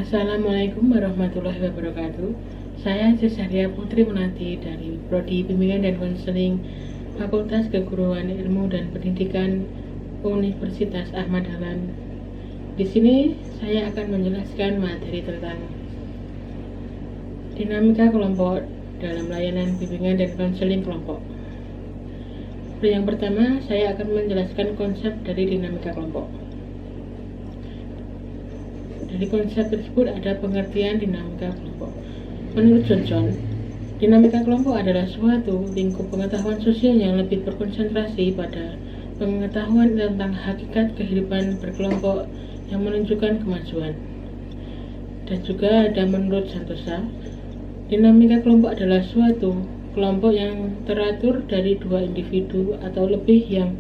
Assalamualaikum warahmatullahi wabarakatuh. Saya Cesaria Putri Melati dari Prodi Bimbingan dan Konseling Fakultas Keguruan Ilmu dan Pendidikan Universitas Ahmad Dahlan. Di sini saya akan menjelaskan materi tentang dinamika kelompok dalam layanan bimbingan dan konseling kelompok. Yang pertama, saya akan menjelaskan konsep dari dinamika kelompok. Dari konsep tersebut ada pengertian dinamika kelompok. Menurut Johnson, dinamika kelompok adalah suatu lingkup pengetahuan sosial yang lebih berkonsentrasi pada pengetahuan tentang hakikat kehidupan berkelompok yang menunjukkan kemajuan. Dan juga ada menurut Santosa, dinamika kelompok adalah suatu kelompok yang teratur dari dua individu atau lebih yang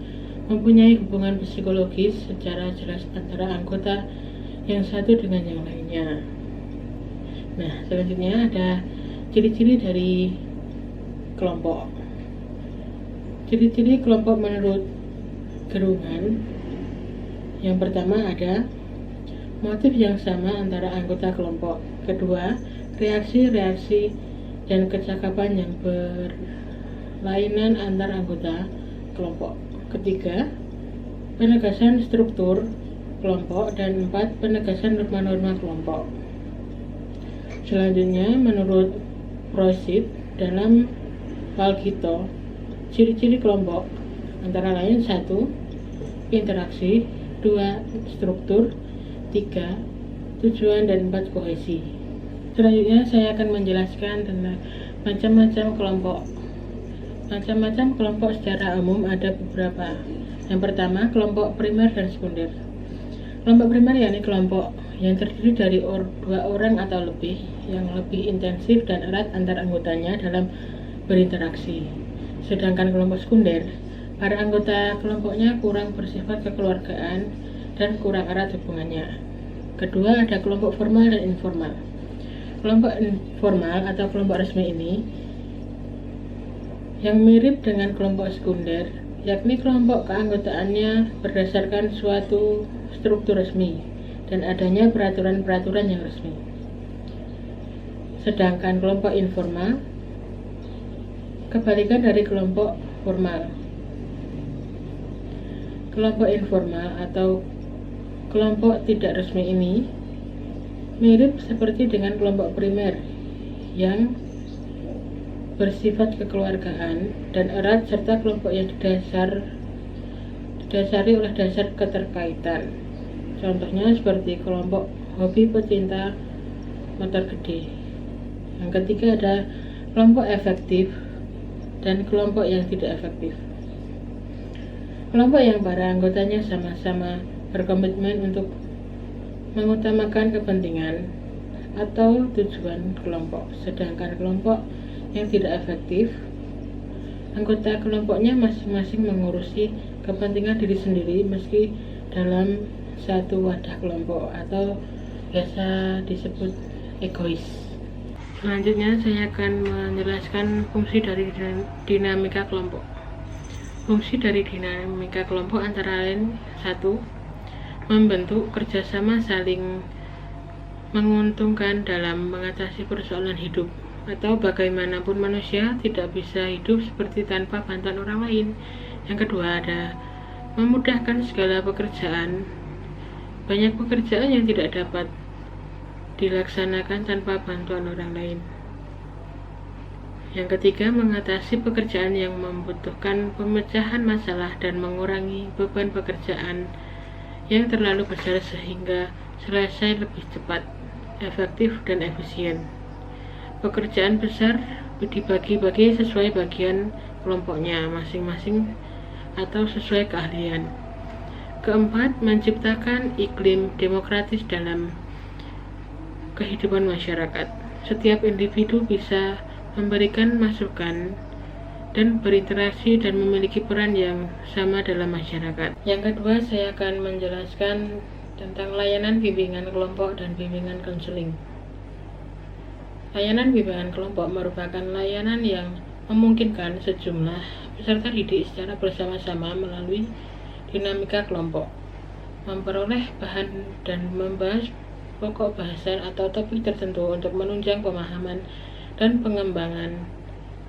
mempunyai hubungan psikologis secara jelas antara anggota yang satu dengan yang lainnya. Nah, selanjutnya ada ciri-ciri dari kelompok. Ciri-ciri kelompok menurut Gerungan. Yang pertama ada motif yang sama antara anggota kelompok. Kedua, reaksi-reaksi dan kecakapan yang berlainan antar anggota kelompok. Ketiga, penegasan struktur kelompok. Dan 4, penegasan norma-norma kelompok. Selanjutnya, menurut Prosit dalam Walgito, ciri-ciri kelompok antara lain 1, interaksi, 2, struktur, 3, tujuan, dan 4, kohesi. Selanjutnya saya akan menjelaskan tentang macam-macam kelompok. Macam-macam kelompok secara umum ada beberapa. Yang pertama, kelompok primer dan sekunder. Kelompok primer yakni kelompok yang terdiri dari dua orang atau lebih yang lebih intensif dan erat antar anggotanya dalam berinteraksi. Sedangkan kelompok sekunder, para anggota kelompoknya kurang bersifat kekeluargaan dan kurang erat hubungannya. Kedua, ada kelompok formal dan informal. Kelompok informal atau kelompok resmi ini yang mirip dengan kelompok sekunder, yakni kelompok keanggotaannya berdasarkan suatu struktur resmi dan adanya peraturan-peraturan yang resmi. Sedangkan kelompok informal kebalikan dari kelompok formal. Kelompok informal atau kelompok tidak resmi ini mirip seperti dengan kelompok primer yang bersifat kekeluargaan dan erat, serta kelompok yang didasari oleh dasar keterkaitan. Contohnya seperti kelompok hobi pecinta motor gede. Yang ketiga ada kelompok efektif dan kelompok yang tidak efektif. Kelompok yang para anggotanya sama-sama berkomitmen untuk mengutamakan kepentingan atau tujuan kelompok. Sedangkan kelompok yang tidak efektif, anggota kelompoknya masing-masing mengurusi kepentingan diri sendiri meski dalam satu wadah kelompok atau biasa disebut egois. Selanjutnya saya akan menjelaskan fungsi dari dinamika kelompok. Fungsi dari dinamika kelompok antara lain 1, membentuk kerjasama saling menguntungkan dalam mengatasi persoalan hidup, atau bagaimanapun manusia tidak bisa hidup seperti tanpa bantuan orang lain. Yang kedua ada memudahkan segala pekerjaan. Banyak pekerjaan yang tidak dapat dilaksanakan tanpa bantuan orang lain. Yang ketiga, mengatasi pekerjaan yang membutuhkan pemecahan masalah dan mengurangi beban pekerjaan yang terlalu besar sehingga selesai lebih cepat, efektif, dan efisien. Pekerjaan besar dibagi-bagi sesuai bagian kelompoknya masing-masing atau sesuai keahlian. Keempat, menciptakan iklim demokratis dalam kehidupan masyarakat. Setiap individu bisa memberikan masukan dan berinteraksi dan memiliki peran yang sama dalam masyarakat. Yang kedua, saya akan menjelaskan tentang layanan bimbingan kelompok dan bimbingan konseling. Layanan bimbingan kelompok merupakan layanan yang memungkinkan sejumlah peserta didik secara bersama-sama melalui dinamika kelompok, memperoleh bahan dan membahas pokok bahasan atau topik tertentu untuk menunjang pemahaman dan pengembangan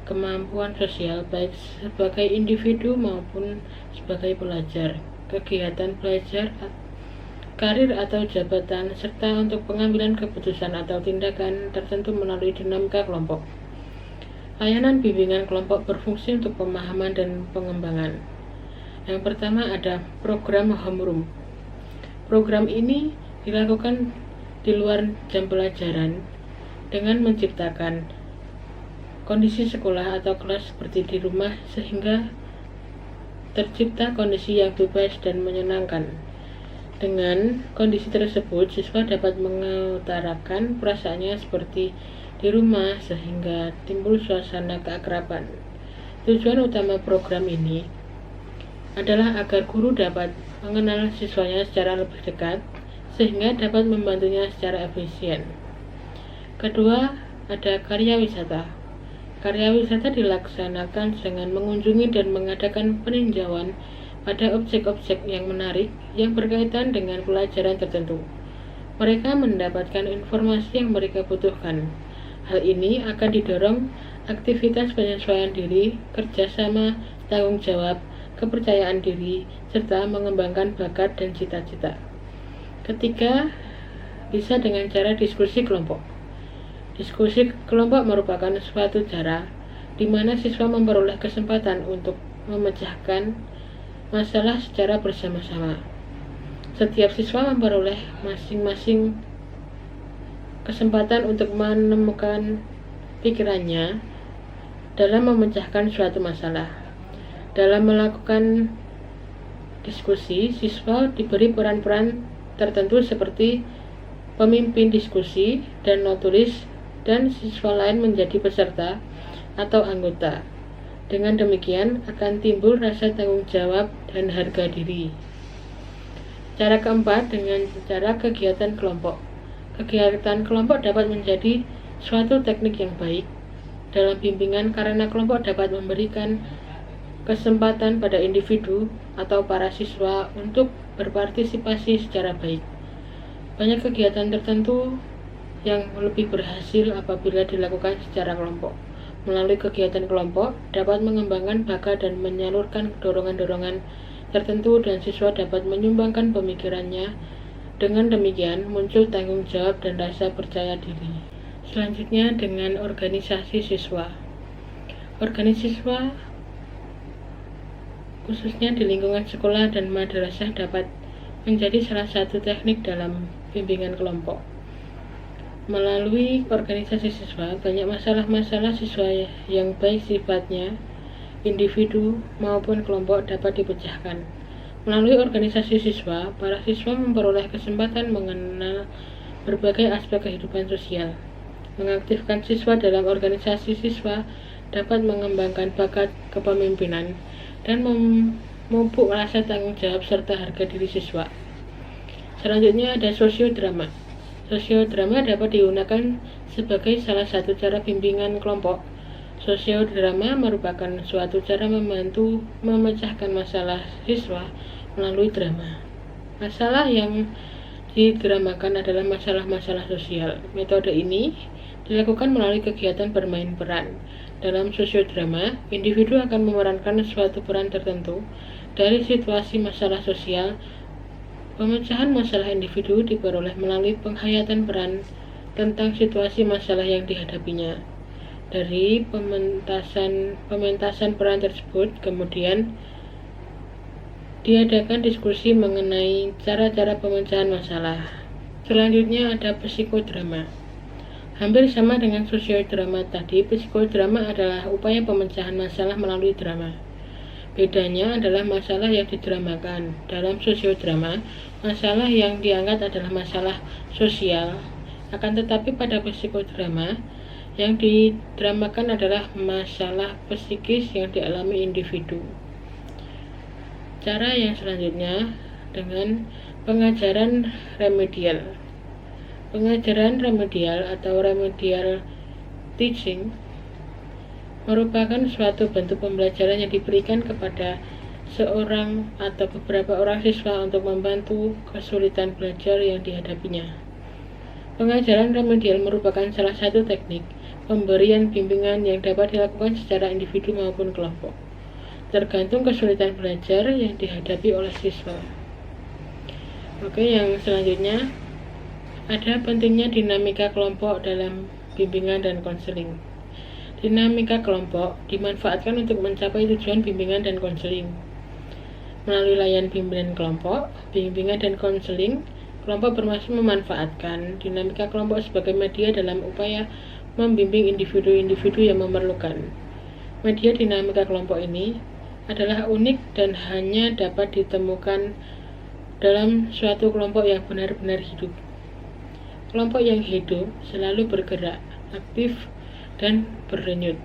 kemampuan sosial baik sebagai individu maupun sebagai pelajar, kegiatan belajar, karir atau jabatan, serta untuk pengambilan keputusan atau tindakan tertentu melalui dinamika kelompok. Layanan bimbingan kelompok berfungsi untuk pemahaman dan pengembangan. Yang pertama ada program homeroom. Program ini dilakukan di luar jam pelajaran dengan menciptakan kondisi sekolah atau kelas seperti di rumah sehingga tercipta kondisi yang bebas dan menyenangkan. Dengan kondisi tersebut, siswa dapat mengutarakan perasaannya seperti di rumah sehingga timbul suasana keakraban. Tujuan utama program ini adalah agar guru dapat mengenal siswanya secara lebih dekat sehingga dapat membantunya secara efisien. Kedua, ada karya wisata. Karya wisata dilaksanakan dengan mengunjungi dan mengadakan peninjauan pada objek-objek yang menarik yang berkaitan dengan pelajaran tertentu. Mereka mendapatkan informasi yang mereka butuhkan. Hal ini akan didorong aktivitas penyesuaian diri, kerjasama, tanggung jawab, kepercayaan diri, serta mengembangkan bakat dan cita-cita. Ketiga, bisa dengan cara diskusi kelompok. Diskusi kelompok merupakan suatu cara di mana siswa memperoleh kesempatan untuk memecahkan masalah secara bersama-sama. Setiap siswa memperoleh masing-masing kesempatan untuk menemukan pikirannya dalam memecahkan suatu masalah. Dalam melakukan diskusi, siswa diberi peran-peran tertentu seperti pemimpin diskusi dan notulis, dan siswa lain menjadi peserta atau anggota. Dengan demikian akan timbul rasa tanggung jawab dan harga diri. Cara keempat, dengan cara kegiatan kelompok. Kegiatan kelompok dapat menjadi suatu teknik yang baik dalam bimbingan karena kelompok dapat memberikan kesempatan pada individu atau para siswa untuk berpartisipasi secara baik. Banyak kegiatan tertentu yang lebih berhasil apabila dilakukan secara kelompok. Melalui kegiatan kelompok dapat mengembangkan bakat dan menyalurkan dorongan-dorongan tertentu dan siswa dapat menyumbangkan pemikirannya. Dengan demikian muncul tanggung jawab dan rasa percaya diri. Selanjutnya dengan organisasi siswa. Organisasi siswa khususnya di lingkungan sekolah dan madrasah dapat menjadi salah satu teknik dalam bimbingan kelompok. Melalui organisasi siswa, banyak masalah-masalah siswa yang baik sifatnya individu maupun kelompok dapat dipecahkan. Melalui organisasi siswa, para siswa memperoleh kesempatan mengenal berbagai aspek kehidupan sosial. Mengaktifkan siswa dalam organisasi siswa dapat mengembangkan bakat kepemimpinan dan memupuk rasa tanggung jawab serta harga diri siswa. Selanjutnya ada sosiodrama. Sosiodrama dapat digunakan sebagai salah satu cara bimbingan kelompok. Sosiodrama merupakan suatu cara membantu memecahkan masalah siswa melalui drama. Masalah yang didramakan adalah masalah-masalah sosial. Metode ini dilakukan melalui kegiatan bermain peran. Dalam sosiodrama, individu akan memerankan suatu peran tertentu dari situasi masalah sosial. Pemecahan masalah individu diperoleh melalui penghayatan peran tentang situasi masalah yang dihadapinya. Dari pementasan peran tersebut, kemudian diadakan diskusi mengenai cara-cara pemecahan masalah. Selanjutnya ada psikodrama. Hampir sama dengan sosiodrama tadi, psikodrama adalah upaya pemecahan masalah melalui drama. Bedanya adalah masalah yang didramakan. Dalam sosiodrama, masalah yang diangkat adalah masalah sosial. Akan tetapi pada psikodrama, yang didramakan adalah masalah psikis yang dialami individu. Cara yang selanjutnya dengan pengajaran remedial. Pengajaran remedial atau remedial teaching merupakan suatu bentuk pembelajaran yang diberikan kepada seorang atau beberapa orang siswa untuk membantu kesulitan belajar yang dihadapinya. Pengajaran remedial merupakan salah satu teknik pemberian bimbingan yang dapat dilakukan secara individu maupun kelompok, tergantung kesulitan belajar yang dihadapi oleh siswa. Oke, yang selanjutnya ada pentingnya dinamika kelompok dalam bimbingan dan konseling. Dinamika kelompok dimanfaatkan untuk mencapai tujuan bimbingan dan konseling. Melalui layanan bimbingan dan konseling, kelompok bermaksud memanfaatkan dinamika kelompok sebagai media dalam upaya membimbing individu-individu yang memerlukan. Media dinamika kelompok ini adalah unik dan hanya dapat ditemukan dalam suatu kelompok yang benar-benar hidup. Kelompok yang hidup selalu bergerak, aktif, dan berdenyut.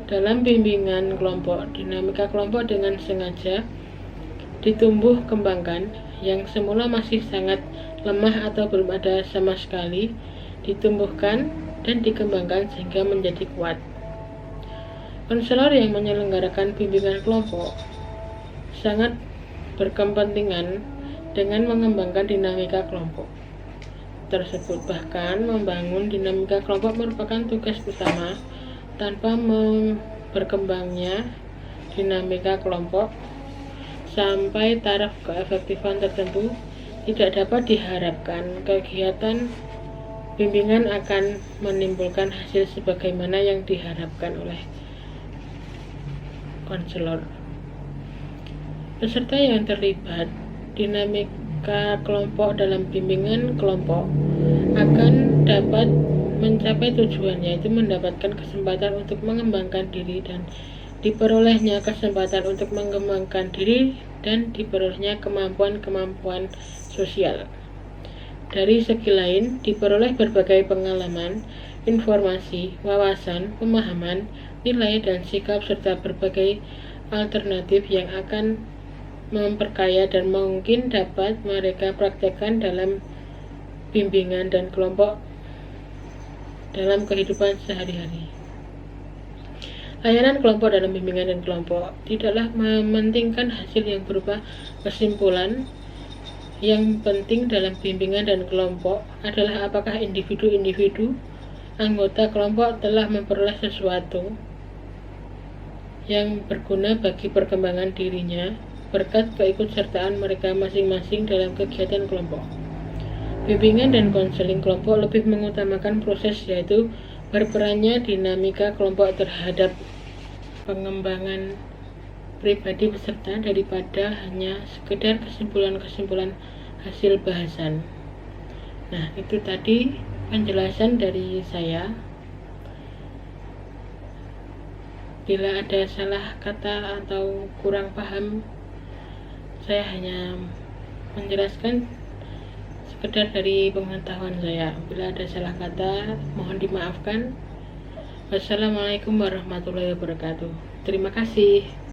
Dalam bimbingan kelompok, dinamika kelompok dengan sengaja ditumbuh kembangkan yang semula masih sangat lemah atau belum ada sama sekali, ditumbuhkan dan dikembangkan sehingga menjadi kuat. Konselor yang menyelenggarakan bimbingan kelompok sangat berkepentingan dengan mengembangkan dinamika kelompok tersebut. Bahkan membangun dinamika kelompok merupakan tugas utama. Tanpa berkembangnya dinamika kelompok sampai taraf keefektifan tertentu, tidak dapat diharapkan kegiatan bimbingan akan menimbulkan hasil sebagaimana yang diharapkan oleh konselor. Peserta yang terlibat dinamika kelompok dalam bimbingan kelompok akan dapat mencapai tujuan, yaitu mendapatkan kesempatan untuk mengembangkan diri dan diperolehnya kesempatan untuk mengembangkan diri dan diperolehnya kemampuan-kemampuan sosial. Dari segi lain, diperoleh berbagai pengalaman, informasi, wawasan, pemahaman, nilai, dan sikap serta berbagai alternatif yang akan memperkaya dan mungkin dapat mereka praktekkan dalam bimbingan dan kelompok dalam kehidupan sehari-hari. Layanan kelompok dalam bimbingan dan kelompok tidaklah mementingkan hasil yang berupa kesimpulan. Yang penting dalam bimbingan dan kelompok adalah apakah individu-individu anggota kelompok telah memperoleh sesuatu yang berguna bagi perkembangan dirinya berkat keikutsertaan mereka masing-masing dalam kegiatan kelompok. Bimbingan dan konseling kelompok lebih mengutamakan proses, yaitu berperannya dinamika kelompok terhadap pengembangan pribadi peserta daripada hanya sekedar kesimpulan-kesimpulan hasil bahasan. Nah, itu tadi penjelasan dari saya. Bila ada salah kata atau kurang paham, saya hanya menjelaskan sekedar dari pengetahuan saya. Bila ada salah kata, mohon dimaafkan. Wassalamualaikum warahmatullahi wabarakatuh. Terima kasih.